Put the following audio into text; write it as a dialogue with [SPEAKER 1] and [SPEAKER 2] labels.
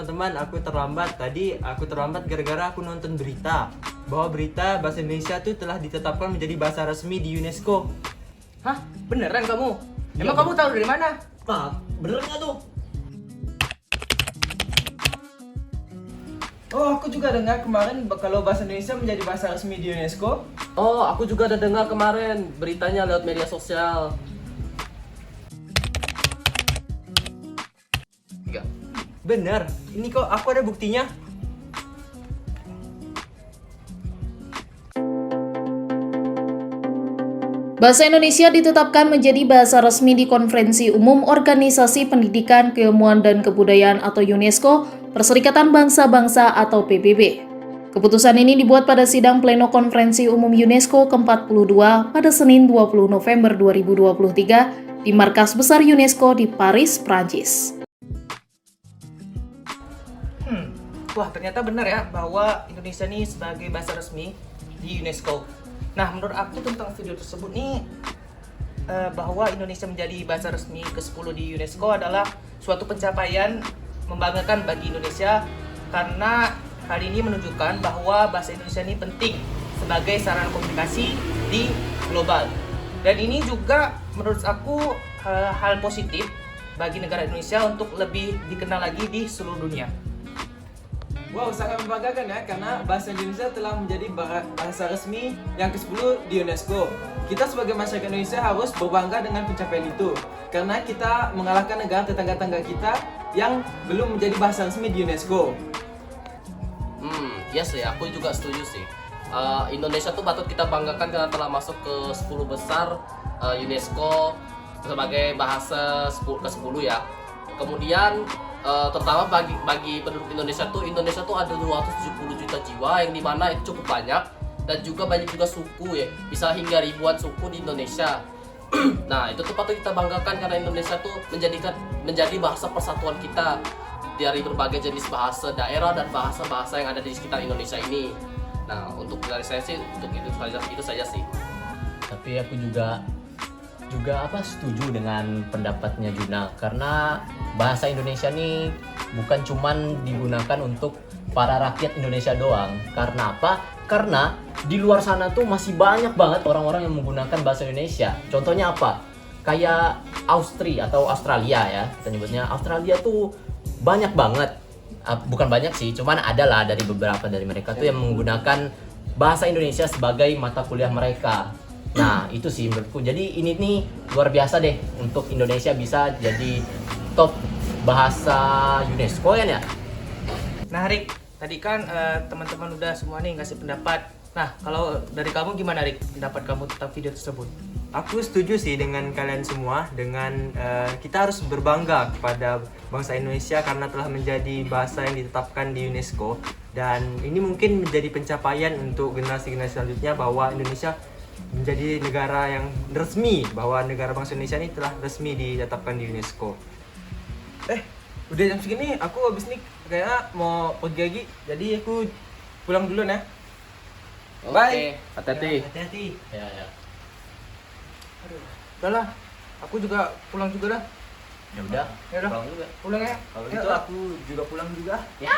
[SPEAKER 1] teman-teman, aku terlambat. Tadi aku terlambat gara-gara aku nonton berita bahwa berita bahasa Indonesia tuh telah ditetapkan menjadi bahasa resmi di UNESCO.
[SPEAKER 2] Hah? Beneran kamu?
[SPEAKER 1] Iya,
[SPEAKER 2] Emang kamu tahu dari mana?
[SPEAKER 1] Pak, bener nggak tuh?
[SPEAKER 3] Oh, aku juga dengar kemarin kalau bahasa Indonesia menjadi bahasa resmi di UNESCO.
[SPEAKER 4] Oh, aku juga ada dengar kemarin beritanya lewat media sosial. Enggak.
[SPEAKER 1] Bener, ini kok aku ada buktinya.
[SPEAKER 5] Bahasa Indonesia ditetapkan menjadi bahasa resmi di Konferensi Umum Organisasi Pendidikan, Keilmuan, dan Kebudayaan atau UNESCO, Perserikatan Bangsa-Bangsa atau PBB. Keputusan ini dibuat pada sidang pleno Konferensi Umum UNESCO ke-42 pada Senin 20 November 2023 di Markas Besar UNESCO di Paris, Prancis.
[SPEAKER 2] Wah, ternyata benar ya bahwa Indonesia ini sebagai bahasa resmi di UNESCO. Nah, menurut aku tentang video tersebut nih bahwa Indonesia menjadi bahasa resmi ke-10 di UNESCO adalah suatu pencapaian membanggakan bagi Indonesia karena hal ini menunjukkan bahwa bahasa Indonesia ini penting sebagai sarana komunikasi di global. Dan ini juga menurut aku hal positif bagi negara Indonesia untuk lebih dikenal lagi di seluruh dunia.
[SPEAKER 3] Wow, sangat membanggakan ya, karena bahasa Indonesia telah menjadi bahasa resmi yang ke-10 di UNESCO. Kita sebagai masyarakat Indonesia harus berbangga dengan pencapaian itu, karena kita mengalahkan negara tetangga-tetangga kita yang belum menjadi bahasa resmi di UNESCO.
[SPEAKER 4] Iya sih, aku juga setuju sih. Indonesia tuh patut kita banggakan karena telah masuk ke 10 besar UNESCO sebagai bahasa ke-10 ya. Kemudian terutama bagi penduduk Indonesia tuh ada 270 juta jiwa yang dimana itu cukup banyak dan juga banyak juga suku ya, bisa hingga ribuan suku di Indonesia. Nah, itu tuh patut kita banggakan karena Indonesia tuh menjadi bahasa persatuan kita dari berbagai jenis bahasa daerah dan bahasa-bahasa yang ada di sekitar Indonesia ini. Nah, untuk dari saya sih untuk itu saja sih.
[SPEAKER 6] Tapi aku juga setuju dengan pendapatnya Juna, karena bahasa Indonesia ini bukan cuman digunakan untuk para rakyat Indonesia doang. Karena apa? Karena di luar sana tuh masih banyak banget orang-orang yang menggunakan bahasa Indonesia. Contohnya apa? Kayak Australia ya, kita nyebutnya Australia tuh banyak banget. Bukan banyak sih, cuman ada lah dari beberapa dari mereka tuh yang menggunakan bahasa Indonesia sebagai mata kuliah mereka. Nah, itu sih menurutku. Jadi ini nih luar biasa deh untuk Indonesia bisa jadi top bahasa UNESCO ya.
[SPEAKER 2] Nah, Rik, tadi kan teman-teman udah semua nih ngasih pendapat. Nah, kalau dari kamu gimana, Rik, pendapat kamu tentang video tersebut?
[SPEAKER 1] Aku setuju sih dengan kalian semua, dengan kita harus berbangga kepada bangsa Indonesia karena telah menjadi bahasa yang ditetapkan di UNESCO. Dan ini mungkin menjadi pencapaian untuk generasi-generasi selanjutnya bahwa Indonesia menjadi negara yang resmi, bahwa negara bangsa Indonesia ini telah resmi ditetapkan di UNESCO.
[SPEAKER 3] Udah jam segini, aku habis nih kayaknya mau pergi lagi. Jadi aku pulang dulu ya. Bye.
[SPEAKER 4] Hati-hati.
[SPEAKER 1] Hati-hati.
[SPEAKER 6] Ya.
[SPEAKER 2] Udah lah, aku juga pulang juga dah.
[SPEAKER 6] Ya udah.
[SPEAKER 2] Ya udah,
[SPEAKER 6] Pulang juga.
[SPEAKER 2] pulang ya.
[SPEAKER 1] Kalau
[SPEAKER 2] Ya,
[SPEAKER 1] gitu aku juga pulang juga.
[SPEAKER 6] Ya.